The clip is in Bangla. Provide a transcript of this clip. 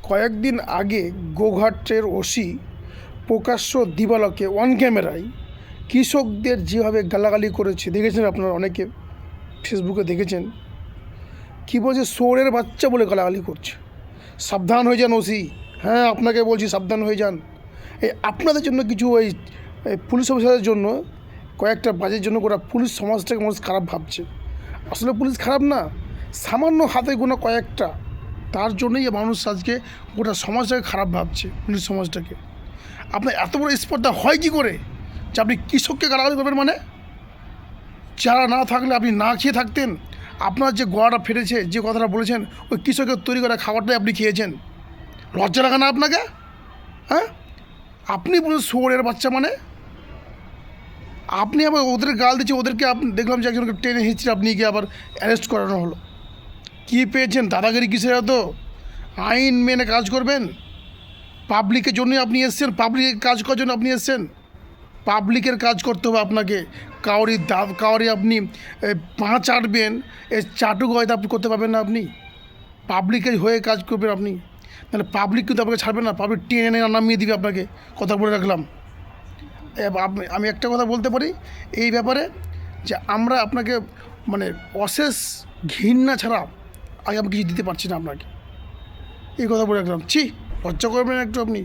কয়েকদিন আগে গোঘাটের ওসি প্রকাশ্য দিবালোকে অন ক্যামেরায় কৃষকদের যেভাবে গালাগালি করেছে দেখেছেন আপনারা, অনেকে ফেসবুকে দেখেছেন। কী বলছে, শোরের বাচ্চা বলে গালাগালি করছে। সাবধান হয়ে যান ওসি, হ্যাঁ আপনাকে বলছি সাবধান হয়ে যান। এই আপনাদের জন্য কিছু ওই পুলিশ অফিসারের জন্য কয়েকটা বাজের জন্য গোটা পুলিশ সমাজটাকে মানুষ খারাপ ভাবছে। আসলে পুলিশ খারাপ না, সামান্য হাতে গোনা কয়েকটা, তার জন্যই মানুষ আজকে গোটা সমাজটাকে খারাপ ভাবছে, পুলিশ সমাজটাকে। আপনার এত বড় স্পর্ধা হয় কী করে যে আপনি কৃষককে গালাগালি করবেন? মানে যারা না থাকলে আপনি না খেয়ে থাকতেন। আপনার যে গলাটা ফেটেছে, যে কথাটা বলেছেন, ওই কৃষকের তৈরি করা খাবারটাই আপনি খেয়েছেন। লজ্জা লাগে না আপনাকে? হ্যাঁ, আপনি বলুন শুয়োরের বাচ্চা। মানে আপনি আবার ওদের গাল দিচ্ছে, ওদেরকে আপনি দেখলাম যে একজনকে টেনে হিঁচড়ে আপনি গিয়ে আবার অ্যারেস্ট করানো হলো। কী পেয়েছেন? দাদাগিরি কিসের? এত আইন মেনে কাজ করবেন। পাবলিকের জন্যই আপনি এসছেন, পাবলিকের কাজ করার জন্য আপনি এসছেন। পাবলিকের কাজ করতে হবে আপনাকে। কাউরি আপনি পা চাটবেন, এই চাটুক হয়তো আপনি করতে পারবেন না। আপনি পাবলিকের হয়ে কাজ করবেন আপনি, নাহলে পাবলিক কিন্তু আপনাকে ছাড়বে না, পাবলিক টেনে নামিয়ে দিবে আপনাকে। কথা বলে রাখলাম। আমি একটা কথা বলতে পারি এই ব্যাপারে, যে আমরা আপনাকে মানে অশেষ ঘৃণা ছাড়া আগে আমি কিছু দিতে পারছি না আপনাকে। এই কথা বলে রাখলাম। লজ্জা করবেন একটু আপনি?